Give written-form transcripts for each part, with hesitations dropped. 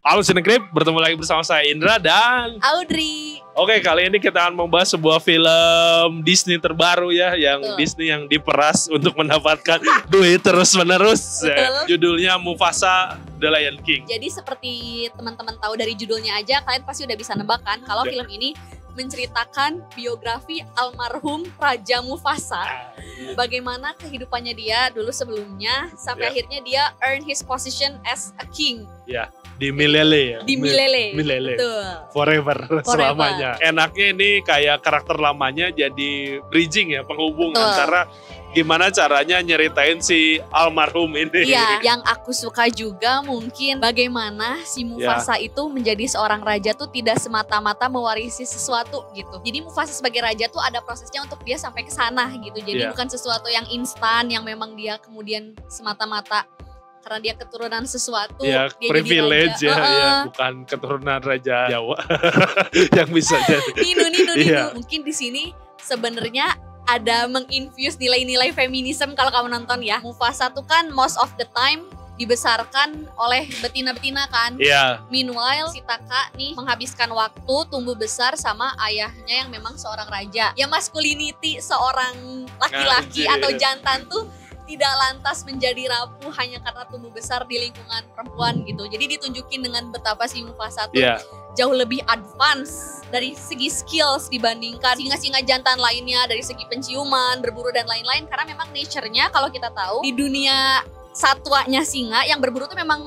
Halo Cinegrip, bertemu lagi bersama saya Indra dan Audrey. Oke, kali ini kita akan membahas sebuah film Disney terbaru ya, yang Betul. Disney yang diperas untuk mendapatkan duit terus-menerus. Ya. Judulnya Mufasa The Lion King. Jadi seperti teman-teman tahu dari judulnya aja, kalian pasti udah bisa nebak kan kalau Ya. film ini menceritakan biografi almarhum Raja Mufasa. Bagaimana kehidupannya dia dulu sebelumnya sampai Ya. akhirnya dia earn his position as a king Ya, di Milele ya. di Milele. Milele. Betul. Forever selamanya. Enaknya ini kayak karakter lamanya jadi bridging ya, penghubung Betul. antara gimana caranya nyeritain si almarhum ini. Iya, yang aku suka juga mungkin bagaimana si Mufasa itu menjadi seorang raja tuh tidak semata-mata mewarisi sesuatu gitu. Jadi Mufasa sebagai raja tuh ada prosesnya untuk dia sampai ke sana gitu. Jadi Iya. bukan sesuatu yang instan yang memang dia kemudian semata-mata karena dia keturunan sesuatu. Ya, dia privilege jadi ya, raja. ya, bukan keturunan Raja Jawa yang bisa jadi. Ninu. Iya. Mungkin di sini sebenarnya ada menginfuse nilai-nilai feminisme kalau kamu nonton ya. Mufasa tuh kan most of the time dibesarkan oleh betina-betina kan. Iya, Meanwhile si Taka nih menghabiskan waktu tumbuh besar sama ayahnya yang memang seorang raja. Ya masculinity seorang laki-laki Anjir. atau jantan tuh tidak lantas menjadi rapuh hanya karena tumbuh besar di lingkungan perempuan gitu. Jadi ditunjukin dengan betapa si Mufasa tuh iya. jauh lebih advance dari segi skills dibandingkan singa-singa jantan lainnya, dari segi penciuman, berburu dan lain-lain. Karena memang nature-nya kalau kita tahu di dunia satwanya singa yang berburu tuh memang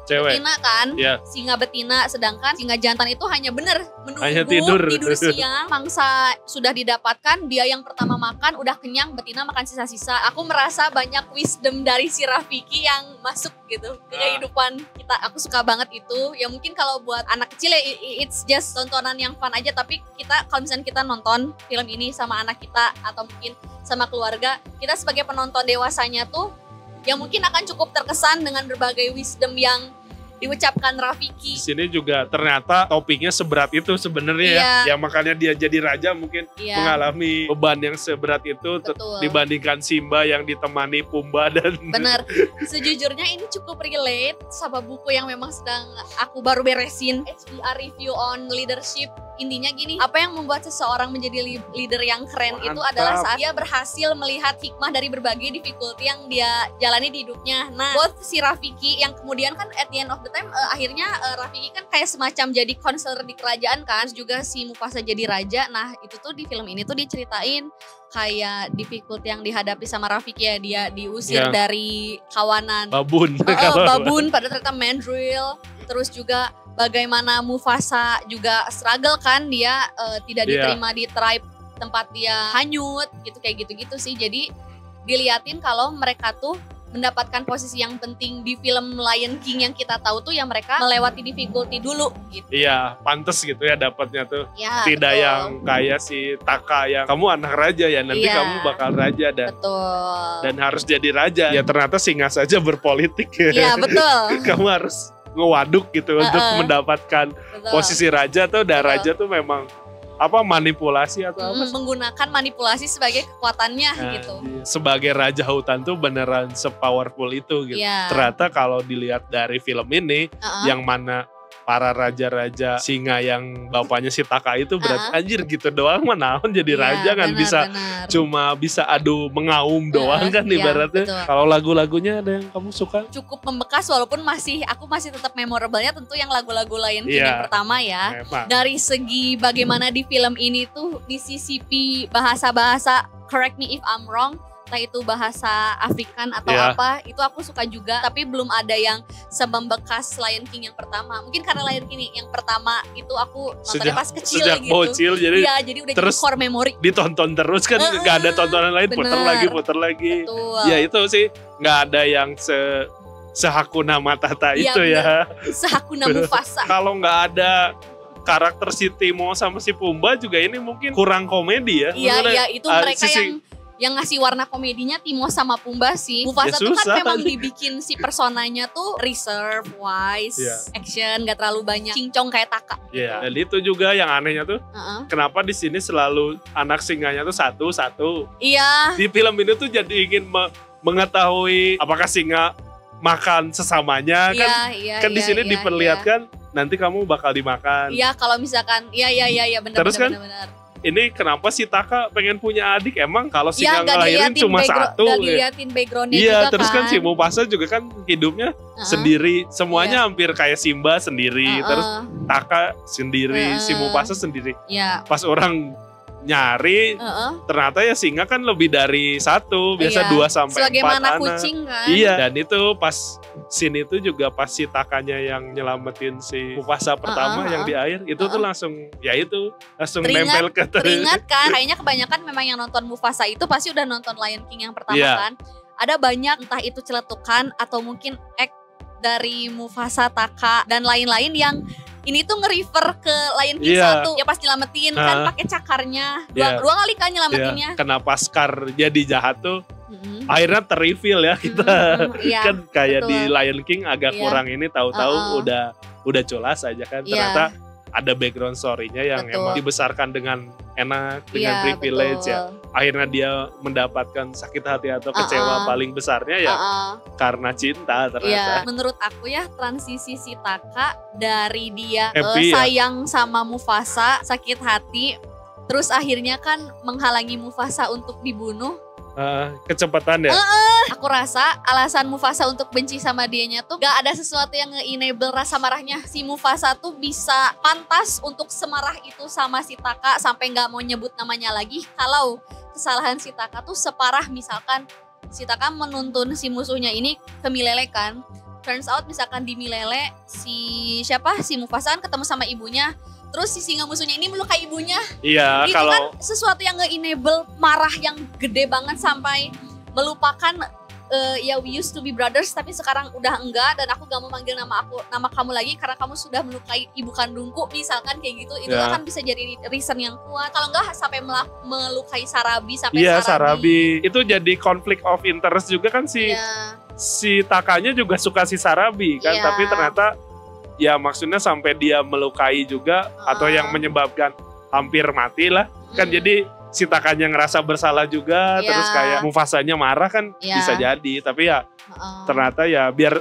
Cewek. betina kan, Iya. singa betina, sedangkan singa jantan itu hanya menunggu Hanya tidur. siang, mangsa sudah didapatkan, dia yang pertama makan udah kenyang, betina makan sisa-sisa. Aku merasa banyak wisdom dari si Rafiki yang masuk gitu ke kehidupan kita. Aku suka banget itu. Ya mungkin kalau buat anak kecil ya it's just tontonan yang fun aja, tapi kita kalau misalnya kita nonton film ini sama anak kita atau mungkin sama keluarga, kita sebagai penonton dewasanya tuh yang mungkin akan cukup terkesan dengan berbagai wisdom yang diucapkan Rafiki. Di sini juga ternyata topiknya seberat itu sebenarnya Iya. ya. Ya makanya dia jadi raja mungkin Iya. mengalami beban yang seberat itu Betul. dibandingkan Simba yang ditemani Pumba dan Bener, sejujurnya ini cukup relate sama buku yang memang sedang aku baru beresin, HBR Review on Leadership. Intinya gini, apa yang membuat seseorang menjadi leader yang keren itu Mantap. adalah saat dia berhasil melihat hikmah dari berbagai difficulty yang dia jalani di hidupnya. Nah, both si Rafiki yang kemudian kan at the end of the time akhirnya Rafiki kan kayak semacam jadi counselor di kerajaan kan, juga si Mufasa jadi raja. Nah, itu tuh di film ini tuh diceritain kayak difficulty yang dihadapi sama Rafiki ya, dia diusir Ya. dari kawanan babun. babun pada ternyata mandrill. Terus juga bagaimana Mufasa juga struggle kan, dia tidak Iya. diterima di tribe tempat dia hanyut gitu, kayak gitu-gitu sih. Jadi diliatin kalau mereka tuh mendapatkan posisi yang penting di film Lion King yang kita tahu tuh ya mereka melewati difficulty dulu gitu. Iya, pantes gitu ya dapatnya tuh. Ya, Tidak betul. yang kayak si Taka yang kamu anak raja ya, nanti Iya. kamu bakal raja Betul. dan harus jadi raja. Ya ternyata singa saja berpolitik. Iya, betul. Kamu harus ngewaduk gitu untuk mendapatkan Betul. posisi raja tuh. Dan Betul. raja tuh memang manipulasi atau apa? Menggunakan manipulasi sebagai kekuatannya gitu. Sebagai raja hutan tuh beneran sepowerful itu gitu. Iya. Ternyata kalau dilihat dari film ini, yang mana para raja-raja singa yang bapaknya si Taka itu berarti anjir gitu doang mah naon jadi Iya, raja kan, benar, bisa benar. cuma bisa adu mengaum doang kan Iya, ibaratnya. betul. Kalau lagu-lagunya ada yang kamu suka? Cukup membekas walaupun aku masih tetap memorablenya tentu yang lagu-lagu Lion King Iya. yang pertama ya. Memang. Dari segi bagaimana di film ini tuh disisipi bahasa-bahasa, correct me if I'm wrong, entah itu bahasa Afrikan atau Iya. apa, itu aku suka juga. Tapi belum ada yang semembekas Lion King yang pertama. Mungkin karena Lion King yang pertama itu aku nontonnya pas kecil sejak gitu. bocil jadi Iya, jadi udah terus jadi core memory. ditonton terus kan, nggak ada tontonan lain, puter Bener. lagi. Betul. Ya itu sih nggak ada yang sehakuna matata Iya, itu ya. Sehakuna Mufasa. Kalau nggak ada karakter si Timo sama si Pumba juga ini mungkin kurang komedi ya. Iya, Maksudnya, iya, itu mereka sisi- yang ngasih warna komedinya Timo sama Pumba sih. Mufasa Ya tuh kan susah. memang dibikin si personanya tuh reserve, wise, Iya. action, gak terlalu banyak cincong kayak Taka. Iya, dan itu juga yang anehnya tuh, Heeh. kenapa di sini selalu anak singanya tuh satu-satu. Iya, Di film ini tuh jadi ingin mengetahui apakah singa makan sesamanya kan. Kan di sini diperlihatkan nanti kamu bakal dimakan. Iya, kalau misalkan benar. Terus kan ini kenapa si Taka pengen punya adik? Emang kalau singa ngelahirin cuma satu. Gak diliatin backgroundnya juga kan. Iya, terus kan si Mufasa juga kan hidupnya sendiri. Semuanya hampir kayak Simba sendiri. Terus Taka sendiri, si Mufasa sendiri. Pas orang nyari, ternyata ya singa kan lebih dari satu. Biasa 2 sampai 4 sebagaimana anak. Kucing kan. Iya, dan itu pas scene itu juga pas si Takanya yang nyelamatin si Mufasa pertama yang di air itu tuh langsung nempel ke teringat kan. Kayaknya kebanyakan memang yang nonton Mufasa itu pasti udah nonton Lion King yang pertama kan. Ada banyak entah itu celetukan atau mungkin act dari Mufasa, Taka dan lain-lain yang ini tuh nge-refer ke Lion King 1 ya pas nyelamatin kan pakai cakarnya dua kali kan nyelamatinnya. Kenapa Scar jadi jahat tuh? Akhirnya ter-reveal ya kita. Kan kayak di Lion King agak kurang ini, tahu-tahu udah culas aja kan. Ternyata ada background story-nya yang emang dibesarkan dengan enak, dengan privilege ya. Akhirnya dia mendapatkan sakit hati atau kecewa paling besarnya ya karena cinta ternyata. Menurut aku ya transisi si Taka dari dia happy, sayang sama Mufasa, sakit hati, terus akhirnya kan menghalangi Mufasa untuk dibunuh. Kecepatan ya. Aku rasa alasan Mufasa untuk benci sama dianya tuh gak ada sesuatu yang nge-enable rasa marahnya. Si Mufasa tuh bisa pantas untuk semarah itu sama si Taka sampai gak mau nyebut namanya lagi. Kalau kesalahan si Taka tuh separah misalkan si Taka menuntun si musuhnya ini ke Milele kan. Turns out misalkan di Milele si Mufasa kan ketemu sama ibunya. Terus si singa musuhnya ini melukai ibunya. Iya, itu kalau kan sesuatu yang nge-enable marah yang gede banget sampai melupakan we used to be brothers tapi sekarang udah enggak dan aku gak mau manggil nama kamu lagi karena kamu sudah melukai ibu kandungku misalkan kayak gitu. Itu kan bisa jadi reason yang kuat. Kalau enggak sampai melukai Sarabi sampai Sarabi. Itu jadi conflict of interest juga kan si Takanya juga suka si Sarabi kan, tapi ternyata ya maksudnya sampai dia melukai juga atau yang menyebabkan hampir mati lah. Kan jadi si Takanya ngerasa bersalah juga, terus kayak Mufasanya marah kan bisa jadi. Tapi ya ternyata ya biar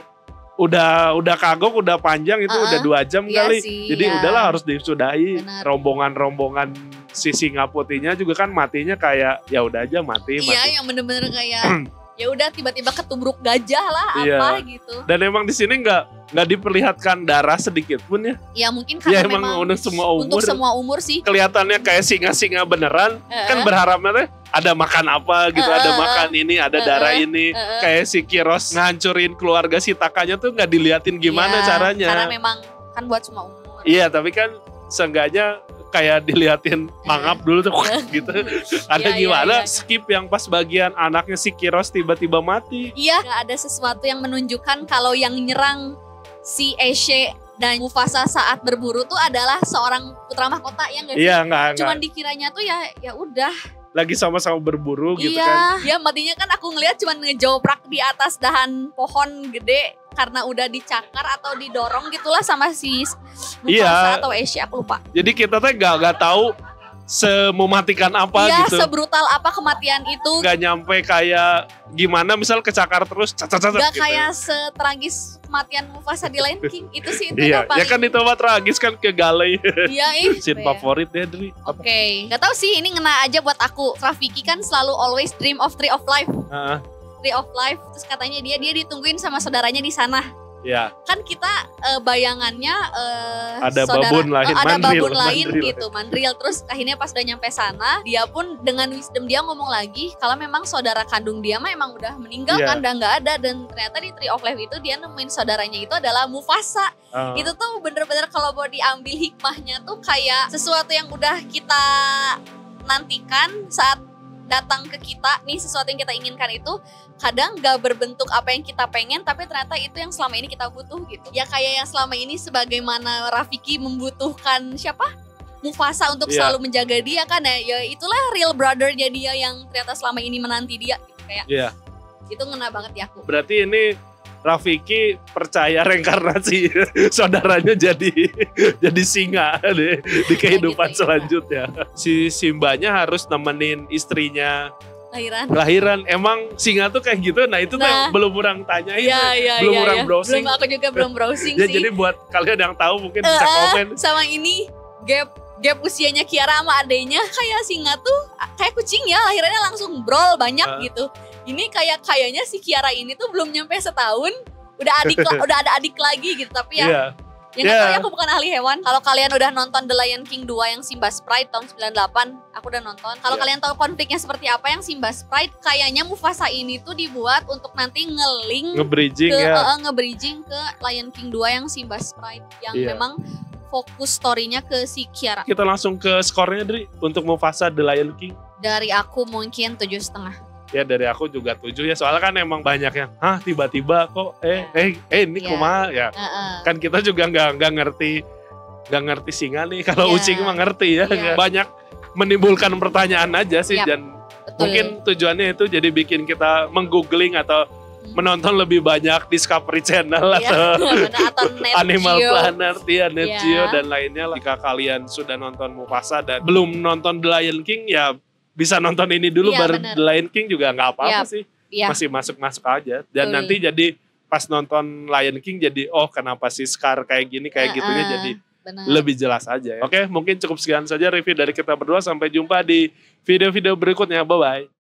udah kagok, udah panjang itu udah 2 jam kali. Jadi udahlah harus disudahi. Rombongan si singa putihnya juga kan matinya kayak ya udah aja mati. Iya, yang bener-bener kayak ya udah tiba-tiba ketubruk gajah lah apa gitu. Dan emang di sini nggak diperlihatkan darah sedikit pun ya. Ya mungkin karena memang untuk semua umur sih. Kelihatannya kayak singa-singa beneran. Kan berharapnya ada makan apa gitu, ada makan ini, ada darah ini. Kayak si Kiros ngancurin keluarga si Takanya tuh nggak diliatin gimana caranya. Karena memang kan buat semua umur. Iya, tapi kan seenggaknya kayak diliatin mangap dulu tuh gitu. Ada gimana skip yang pas bagian anaknya si Kiros tiba-tiba mati. Iya, gak ada sesuatu yang menunjukkan kalau yang nyerang si Eshe dan Mufasa saat berburu tuh adalah seorang putra mahkota yang enggak. Cuman dikiranya tuh ya udah lagi sama-sama berburu gitu kan. Iya, matinya kan aku ngelihat cuman ngejoprak di atas dahan pohon gede karena udah dicakar atau didorong gitulah sama si Mufasa atau Eshe, aku lupa. Jadi kita tuh gak tahu semematikan apa gitu. Iya, sebrutal apa kematian itu. Gak nyampe kayak gimana misal kecakar terus gak gitu. Kayak setragis kematian Mufasa di Lion King. Itu sih itu ya kan itu mah tragis kan ke Galai. Iya Scene favorit ya Dri. Oke. Gak tahu sih ini ngena aja buat aku. Rafiki kan selalu always dream of Tree of Life. Tree of Life, terus katanya dia ditungguin sama saudaranya di sana. Ya. Kan kita bayangannya ada babon lain, Mandril. Terus akhirnya pas udah nyampe sana, dia pun dengan wisdom dia ngomong lagi kalau memang saudara kandung dia mah emang udah meninggal kan, udah nggak ada. Dan ternyata di Tree of Life itu dia nemuin saudaranya itu adalah Mufasa. Itu tuh bener-bener kalau mau diambil hikmahnya tuh kayak sesuatu yang udah kita nantikan saat datang ke kita nih, sesuatu yang kita inginkan itu kadang gak berbentuk apa yang kita pengen, tapi ternyata itu yang selama ini kita butuh gitu. Ya kayak yang selama ini sebagaimana Rafiki membutuhkan Mufasa untuk selalu menjaga dia kan ya itulah real brother-nya dia yang ternyata selama ini menanti dia gitu. Kayak itu ngena banget di aku. Berarti ini Rafiki percaya reinkarnasi saudaranya jadi singa di kehidupan selanjutnya. Si Simbanya harus nemenin istrinya Lahiran. Emang singa tuh kayak gitu. Nah itu tuh belum orang tanyain. Belum orang browsing. Aku juga belum browsing ya, sih. Jadi buat kalian yang tahu mungkin bisa komen. Sama ini gap usianya Kiara sama adenya kayak singa tuh kayak kucing ya, lahirannya langsung brol banyak gitu. Ini kayaknya si Kiara ini tuh belum nyampe setahun udah ada adik lagi gitu, tapi ya yang gak tahu ya, aku bukan ahli hewan. Kalau kalian udah nonton The Lion King 2 yang Simba Sprite tahun 98, aku udah nonton. Kalau kalian tahu konfliknya seperti apa yang Simba Sprite, kayaknya Mufasa ini tuh dibuat untuk nanti nge-bridging ke Lion King 2 yang Simba Sprite yang memang fokus story-nya ke si Kiara. Kita langsung ke skornya, Dri, untuk Mufasa The Lion King. Dari aku mungkin 7,5. Ya dari aku juga 7 ya, soalnya kan emang banyak yang tiba-tiba kok ini kumaha ya. Kan kita juga nggak ngerti singa nih, kalau ucing mah ngerti ya. Banyak menimbulkan pertanyaan aja sih, dan mungkin tujuannya itu jadi bikin kita menggoogling atau menonton lebih banyak Discovery Channel atau Animal Planet, Net Geo dan lainnya. Jika kalian sudah nonton Mufasa dan belum nonton The Lion King, ya bisa nonton ini dulu baru The Lion King juga nggak apa-apa sih. Masih masuk aja. Dan nanti jadi pas nonton Lion King jadi kenapa sih Scar kayak gini kayak gitunya jadi lebih jelas aja ya. Oke, mungkin cukup sekian saja review dari kita berdua. Sampai jumpa di video-video berikutnya. Bye-bye.